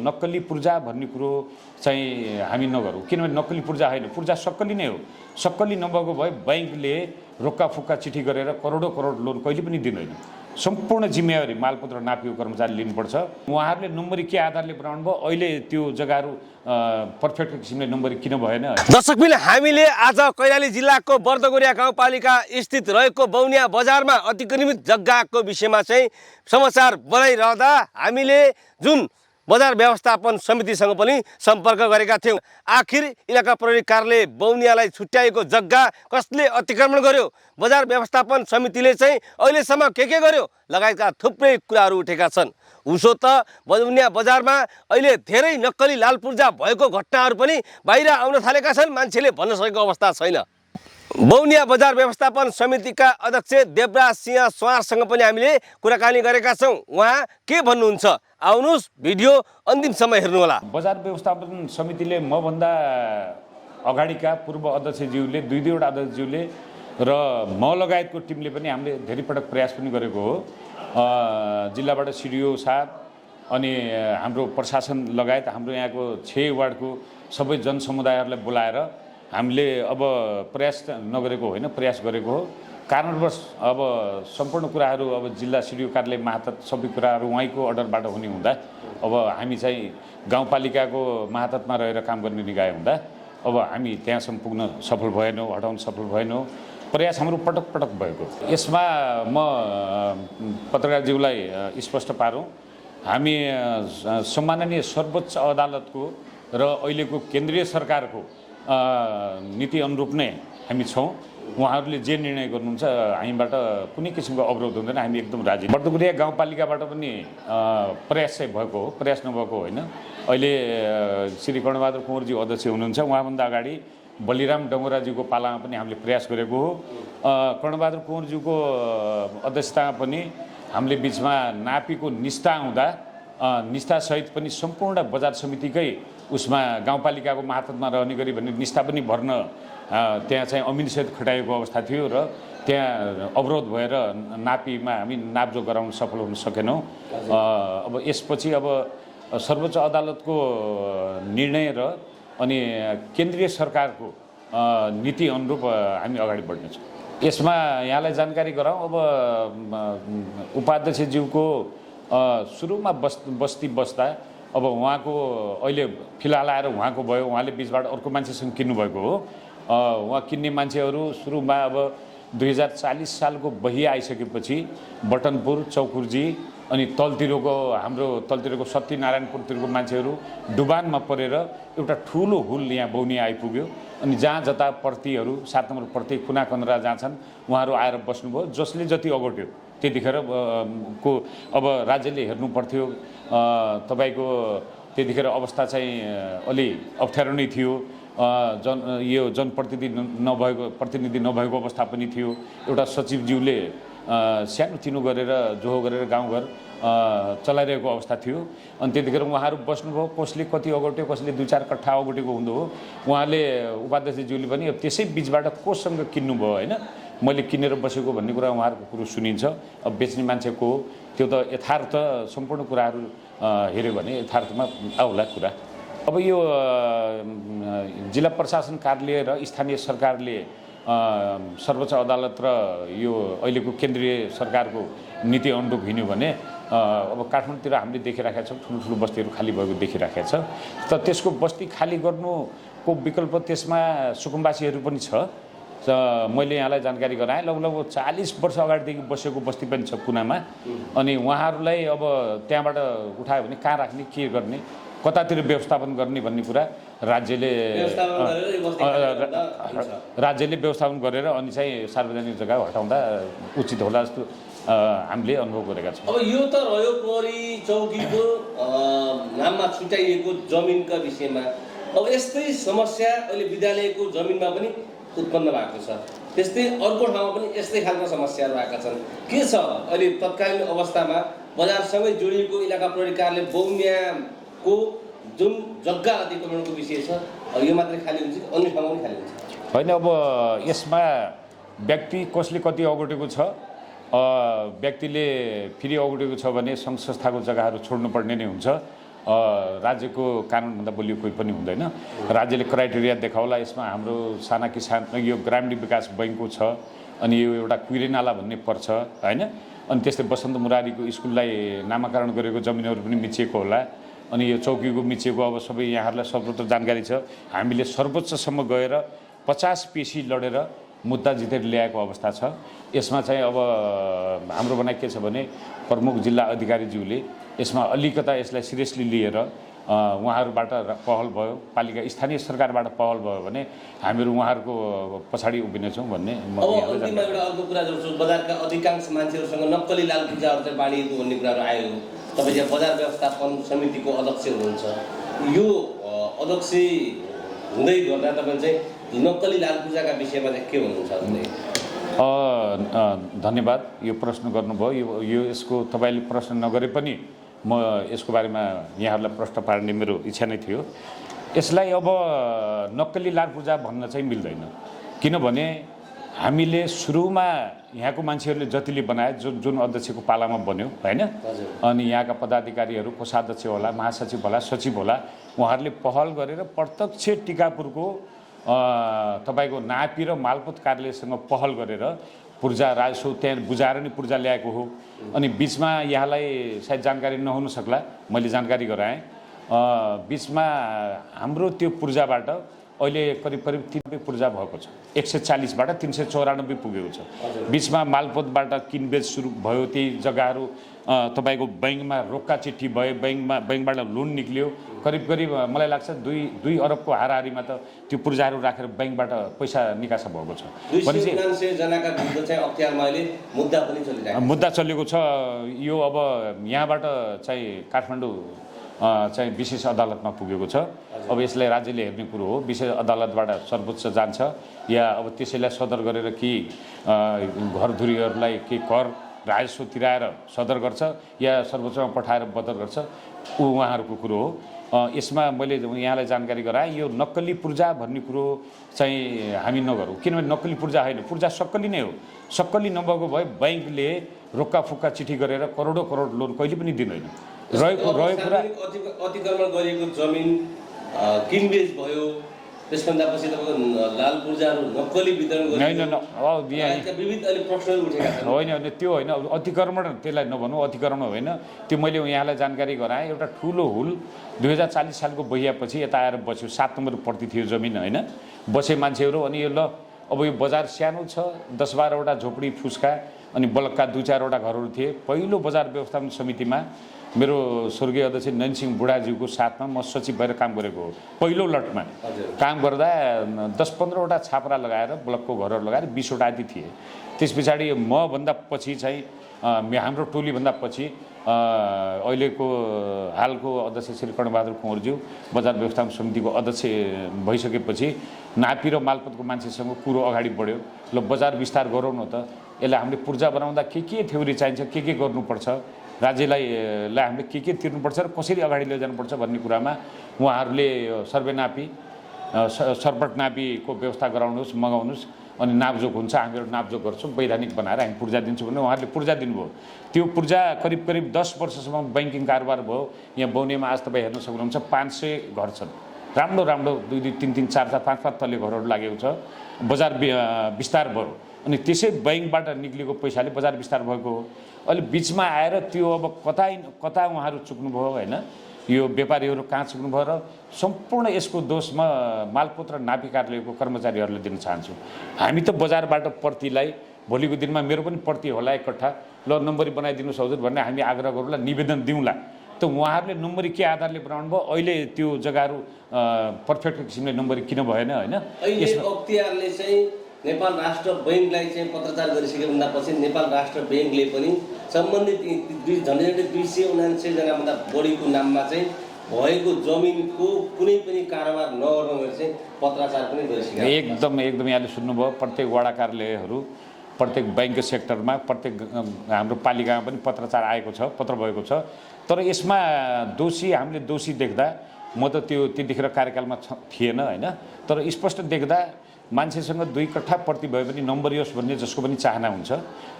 नक्कली पूर्जा भन्ने कुरो चाहिँ हामी नगरौँ, किनभने नक्कली पूर्जा होइन, पूर्जा सक्कली नै हो। सक्कली नभएको भए बैंकले रोक्का फुक्का चिठी गरेर करोडौँ करोड लोन कहिले पनि दिँदैन। सम्पूर्ण जिम्मेवारी मालपत्र नापिएको कर्मचारी लिनुपर्छ। उहाँहरूले नम्बरी के आधारले बनाउनु भयो, अहिले त्यो जग्गाहरू पर्फेक्ट किसिमले नम्बरी किन भएन। दर्शकबिन हामीले आज कैलाली जिल्लाको बर्दगोरिया गाउँपालिका स्थित रहेको बौनिया बजारमा अतिक्रमित जग्गाको विषयमा चाहिँ समाचार बनाइरहँदा हामीले जुन बजार व्यवस्थापन समितिसँग पनि सम्पर्क गरेका थियौँ। आखिर इलाका प्रहरी कार्यालय बौनियालाई छुट्याएको जग्गा कसले अतिक्रमण गर्यो, बजार व्यवस्थापन समितिले चाहिँ अहिलेसम्म के गर्यो लगायतका थुप्रै कुराहरू उठेका छन्। उसो त बौनिया बजारमा अहिले धेरै नक्कली लाल पूर्जा भएको घटनाहरू पनि बाहिर आउन थालेका छन्, मान्छेले भन्न सकेको अवस्था छैन। बौनिया बजार व्यवस्थापन समितिका अध्यक्ष देवराज सिंह स्वारसँग पनि हामीले कुराकानी गरेका छौँ। उहाँ के भन्नुहुन्छ आउनुहोस् भिडियो अन्तिमसम्म हेर्नुहोला। बजार व्यवस्थापन समितिले मभन्दा अगाडिका पूर्व अध्यक्षज्यूले दुईवटा अध्यक्षज्यूले र म लगायतको टिमले पनि हामीले धेरै पटक प्रयास पनि गरेको हो। जिल्लाबाट सिडिओ साहब अनि हाम्रो प्रशासन लगायत हाम्रो यहाँको 6 वार्डको सबै जनसमुदायहरूलाई बोलाएर हामीले अब प्रयास नगरेको होइन, प्रयास गरेको हो। कारणवश अब सम्पूर्ण कुराहरू अब जिल्ला सिडिओ कार्यालय मार्फत सबै कुराहरू उहाँको अर्डरबाट हुने हुँदा अब हामी चाहिँ गाउँपालिकाको मार्फतमा रहेर काम गर्ने निकाय हुँदा अब हामी त्यहाँसम्म पुग्न सफल भएनौँ, हटाउन सफल भएनौँ। प्रयास हाम्रो पटक पटक भएको। यसमा म पत्रकारज्यूलाई स्पष्ट पारौँ, हामी सम्माननीय सर्वोच्च अदालतको र अहिलेको केन्द्रीय सरकारको नीति अनुरूप नै हामी छौँ। उहाँहरूले जे निर्णय गर्नुहुन्छ हामीबाट कुनै किसिमको अवरोध हुँदैन, हामी एकदम राजी। बर्दगोरिया गाउँपालिकाबाट पनि प्रयास चाहिँ भएको हो, प्रयास नभएको होइन। अहिले श्री कर्णबहादुर कुँवरजी अध्यक्ष हुनुहुन्छ, उहाँभन्दा अगाडि बलिराम डङ्गराज्यूको पालामा पनि हामीले प्रयास गरेको हो। कर्णबहादुर कुँवरज्यूको अध्यक्षतामा पनि हामीले बिचमा नापीको निष्ठा हुँदा निष्ठासहित पनि सम्पूर्ण बजार समितिकै उसमा गाउँपालिकाको मार्फतमा रहने गरी भन्ने निष्ठा पनि भर्न त्यहाँ चाहिँ अमिनसहित खटाएको अवस्था थियो र त्यहाँ अवरोध भएर नापीमा हामी नापजोख गराउन सफल हुन सकेनौँ। अब यसपछि अब सर्वोच्च अदालतको निर्णय र अनि केन्द्रीय सरकारको नीति अनुरूप हामी अगाडि बढ्नेछौँ। यसमा यहाँलाई जानकारी गराउँ, अब उपाध्यक्षज्यूको सुरुमा बस्ती बस्दा अब उहाँको अहिले फिलहाल आएर उहाँको भयो, उहाँले बिचबाट अर्को मान्छेसँग किन्नुभएको हो। उहाँ किन्ने मान्छेहरू सुरुमा अब 2040 सालको बही आइसकेपछि बटनपुर, चौकुर्जी अनि तलतिरको हाम्रो तलतिरको सत्यनारायणपुरतिरको मान्छेहरू डुबानमा परेर एउटा ठुलो हुल यहाँ बौनिया आइपुग्यो। अनि जहाँ जता पर्तीहरू 7 नम्बर पर्ती कुना कन्द्रा जहाँ छन् उहाँहरू आएर बस्नुभयो। जसले जति अगोट्यो त्यतिखेर को अब राज्यले हेर्नु पर्थ्यो। तपाईँको त्यतिखेर अवस्था चाहिँ अलि अप्ठ्यारो नै थियो। यो प्रतिनिधि नभएको अवस्था पनि थियो। एउटा सचिवज्यूले सानो तिनो गरेर जोहो गरेर गाउँघर चलाइरहेको अवस्था थियो। अनि त्यतिखेर उहाँहरू बस्नुभयो। कसले कति अगोट्यो, कसले 2-4 कट्ठा अगोटेको हुँदो हो। उहाँले उपाध्यक्षज्यूले पनि अब त्यसै बिचबाट कोसँग किन्नुभयो होइन, मैले किनेर बसेको भन्ने कुरा उहाँहरूको कुरो सुनिन्छ। अब बेच्ने मान्छेको हो, त्यो त यथार्थ सम्पूर्ण कुराहरू हेऱ्यो भने यथार्थमा आउला कुरा। अब यो जिल्ला प्रशासन कार्यालय र स्थानीय सरकारले सर्वोच्च अदालत र यो अहिलेको केन्द्रीय सरकारको नीति अनुरूप हिँड्यो भने अब काठमाडौँतिर हामीले देखिराखेका छौँ ठुलो बस्तीहरू खाली भएको देखिराखेका छ। त त्यसको बस्ती खाली गर्नुको विकल्प त्यसमा सुकुम्बासीहरू पनि छ। मैले यहाँलाई जानकारी गराएँ, लगभग 40 वर्ष अगाडिदेखि बसेको बस्ती पनि छ कुनामा। अनि उहाँहरूलाई अब त्यहाँबाट उठायो भने कहाँ राख्ने, के गर्ने, कतातिर व्यवस्थापन गर्ने भन्ने कुरा राज्यले व्यवस्थापन गरेर अनि चाहिँ सार्वजनिक जग्गा हटाउँदा उचित होला जस्तो हामीले अनुभव गरेका छौँ। अब यो त रह्यो प्रहरी चौकीको नाममा छुट्याइएको जमिनका विषयमा। अब यस्तै समस्या अहिले विद्यालयको जमिनमा पनि उत्पन्न भएको छ। त्यस्तै अर्को ठाउँमा पनि यस्तै खालको समस्याहरू आएका छन्। के छ अहिले तत्कालीन अवस्थामा बजारसँगै जोडिएको इलाका प्रहरी कार्यालय बौनियाको जुन जग्गा अतिक्रमणको विषय छ, यो मात्रै खाली हुन्छ कि अन्य ठाउँमा पनि खाली हुन्छ? होइन, अब यसमा व्यक्ति कसले कति अगोटेको छ, व्यक्तिले फेरि अगोटेको छ भने सङ्घ संस्थाको जग्गाहरू छोड्नुपर्ने नै हुन्छ। राज्यको कानुनभन्दा बलियो कोही पनि हुँदैन। राज्यले क्राइटेरिया देखाउला, यसमा हाम्रो साना किसान यो ग्रामीण विकास बैङ्कको छ, अनि यो एउटा कुइरेनाला भन्ने पर्छ होइन, अनि त्यस्तै बसन्त मुरारीको स्कुललाई नामाकरण गरेको जमिनहरू पनि मिचिएको होला, अनि यो चौकीको मिचिएको अब सबै यहाँहरूलाई सर्वत्र जानकारी छ। हामीले सर्वोच्चसम्म गएर 50 पेशी लडेर मुद्दा जितेर ल्याएको अवस्था छ। यसमा चाहिँ अब हाम्रो भनाइ के छ भने प्रमुख जिल्ला अधिकारीज्यूले यसमा अलिकता यसलाई सिरियसली लिएर उहाँहरूबाट पहल भयो, पालिका स्थानीय सरकारबाट पहल भयो भने हामीहरू उहाँहरूको पछाडि उभिनेछौँ भन्ने म अब अन्तिममा एउटा अर्को कुरा जोड्छु। बजारका अधिकांश मान्छेहरूसँग नक्कली लाल पूजाहरू चाहिँ बाँडिएको भन्ने कुराहरू आयो। तपाईँ यहाँ बजार व्यवस्थापन समितिको अध्यक्ष हुनुहुन्छ, यो अध्यक्ष हुँदै गर्दा तपाईँ चाहिँ नक्कली लाल पूजाका विषयमा चाहिँ के भन्नुहुन्छ? धन्यवाद, यो प्रश्न गर्नुभयो। यो यसको तपाईँले प्रश्न नगरे पनि म यसको बारेमा यहाँहरूलाई प्रश्न पार्ने मेरो इच्छा नै थियो। यसलाई अब नक्कली लाल पूजा भन्न चाहिँ मिल्दैन, किनभने हामीले सुरुमा यहाँको मान्छेहरूले जतिले बनाए जुन अध्यक्षको पालामा बन्यो होइन, अनि यहाँका पदाधिकारीहरू, कोषाध्यक्ष होला, महासचिव होला, सचिव होला, उहाँहरूले पहल गरेर प्रत्यक्ष टिकापुरको तपाईँको नापी र मालपोत कार्यालयसँग पहल गरेर पूर्जा राजस्व त्यहाँ बुझाएर नि पूर्जा ल्याएको हो। अनि बिचमा यहाँलाई सायद जानकारी नहुन सक्ला, मैले जानकारी गराएँ, बिचमा हाम्रो त्यो पूर्जाबाट अहिले करिब 90 पूर्जा भएको छ। 140बाट 394 पुगेको छ। बिचमा मालपोतबाट किनबेच सुरु भयो, त्यही जग्गाहरू तपाईँको बैङ्कमा रोक्का चिट्ठी भयो, बैङ्कबाट लोन निक्लियो, करिब मलाई लाग्छ 2 अरबको हाराहारीमा त त्यो पूर्जाहरू राखेर बैङ्कबाट पैसा निकासा भएको छ। मुद्दा चलेको छ। यो अब यहाँबाट चाहिँ काठमाडौँ चाहिँ विशेष अदालतमा पुगेको छ। अब यसलाई राज्यले हेर्ने कुरो हो, विशेष अदालतबाट सर्वोच्च जान्छ या अब त्यसैलाई सदर गरेर कि घरधुरीहरूलाई के कर राजस्व तिराएर सदर गर्छ या सर्वोच्चमा पठाएर बदर गर्छ, ऊ उहाँहरूको कुरो हो। यसमा मैले यहाँलाई जानकारी गराएँ, यो नक्कली पूर्जा भन्ने कुरो चाहिँ हामी नगरौँ, किनभने नक्कली पूर्जा होइन, पूर्जा सक्कली नै हो। सक्कली नभएको भए बैङ्कले रोक्का फुक्का चिठी गरेर करोड लोन कहिले पनि दिँदैन। रहेको कुरा अतिक्रमण गरिएको जमिन किनबेच भयो, त्यसभन्दा पछि तपाईँको लाल पूर्जाहरू नक्कली वितरण होइन त्यो होइन, अतिक्रमण त्यसलाई नभनौँ, अतिक्रमण होइन त्यो। मैले यहाँलाई जानकारी गराएँ, एउटा ठुलो हुल 2040 सालको बहियापछि यता आएर बस्यो, 7 नम्बर पड्ती थियो जमिन होइन, बसे मान्छेहरू। अनि यो ल अब यो बजार सानो छ, 10-12वटा झोपडी फुस्का अनि बलक्का 2-4वटा घरहरू थिए। पहिलो बजार व्यवस्थापन समितिमा मेरो स्वर्गीय अध्यक्ष नयनसिंह बुढाज्यूको साथमा म सचिव भएर काम गरेको हो। पहिलो लटमा काम गर्दा 10-15वटा छापरा लगाएर ब्लकको घरहरू लगाएर 20वटा आदि थिए। त्यस पछाडि मभन्दा पछि चाहिँ हाम्रो टोलीभन्दा पछि अहिलेको हालको अध्यक्ष श्री कर्णबहादुर कुँवरज्यू बजार व्यवस्थापन समितिको अध्यक्ष भइसकेपछि नापी र मालपोतको मान्छेसँग कुरो अगाडि बढ्यो। ल बजार विस्तार गरौँ न त, यसलाई हामीले पूर्जा बनाउँदा के थ्योरी चाहिन्छ, के गर्नुपर्छ, राज्यलाई हामीले के तिर्नुपर्छ र कसरी अगाडि लैजानुपर्छ भन्ने कुरामा उहाँहरूले सर्वे नापी सर्पट नापीको व्यवस्था गराउनुहोस्, मगाउनुहोस्, अनि नापजोक हुन्छ, हामीहरू नापजोक गर्छौँ, वैधानिक बनाएर हामी पूर्जा दिन्छौँ भने उहाँहरूले पूर्जा दिनुभयो। त्यो पूर्जा करिब 10 वर्षसम्म बैङ्किङ कारोबार भयो। यहाँ बौनेमा आज तपाईँ हेर्न सक्नुहुन्छ 500 घर छन्, राम्रो 2-2, 3-3, 4-4, 5-5 तल्ले घरहरू लागेको छ। बजार विस्तार भयो, अनि त्यसै बैङ्कबाट निक्लेको पैसाले बजार विस्तार भएको हो। अहिले बिचमा आएर त्यो अब कता उहाँहरू चुक्नुभयो होइन, यो व्यापारीहरू कहाँ चुक्नुभयो र सम्पूर्ण यसको दोषमा मालपोत र नापी कार्यालयको कर्मचारीहरूलाई दिन चाहन्छु। हामी त बजारबाट पर्तीलाई भोलिको दिनमा मेरो पनि पर्ती होला एकट्ठा, ल नम्बरी बनाइदिनुहोस् हजुर भन्ने हामी आग्रह गरौँला, निवेदन दिउँला। त उहाँहरूले नम्बरी के आधारले बनाउनु भयो, अहिले त्यो जग्गाहरू पर्फेक्ट किसिमले नम्बरी किन भएन होइन। नेपाल राष्ट्र बैङ्कलाई चाहिँ पत्रचार गरिसकेभन्दा पछि नेपाल राष्ट्र बैङ्कले पनि सम्बन्धित झन्डै 279 जनाभन्दा बढीको नाममा चाहिँ भएको जमिनको कुनै पनि कारोबार नगर्न गरी चाहिँ पत्रचार पनि गरिसकेको। एकदम यहाँले सुन्नुभयो, प्रत्येक वडा कार्यालयहरू, प्रत्येक बैङ्क सेक्टरमा, प्रत्येक हाम्रो पालिकामा पनि पत्रचार आएको छ, पत्र भएको छ। तर यसमा हामीले दोषी देख्दा, म त त्यतिखेर कार्यकालमा थिएन होइन, तर स्पष्ट देख्दा मान्छेसँग 2 कट्ठा प्रति भए पनि नम्बरियोस् भन्ने जसको पनि चाहना हुन्छ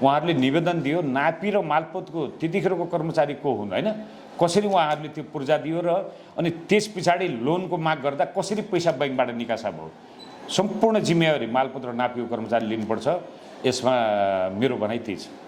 उहाँहरूले निवेदन दियो नापी र मालपोतको त्यतिखेरको कर्मचारी को हुन् होइन कसरी उहाँहरूले त्यो पूर्जा दियो र अनि त्यस पछाडि लोनको माग गर्दा कसरी पैसा बैंकबाट निकासा भयो सम्पूर्ण जिम्मेवारी मालपोत र नापीको कर्मचारी लिनुपर्छ यसमा मेरो भनाइ त्यही छ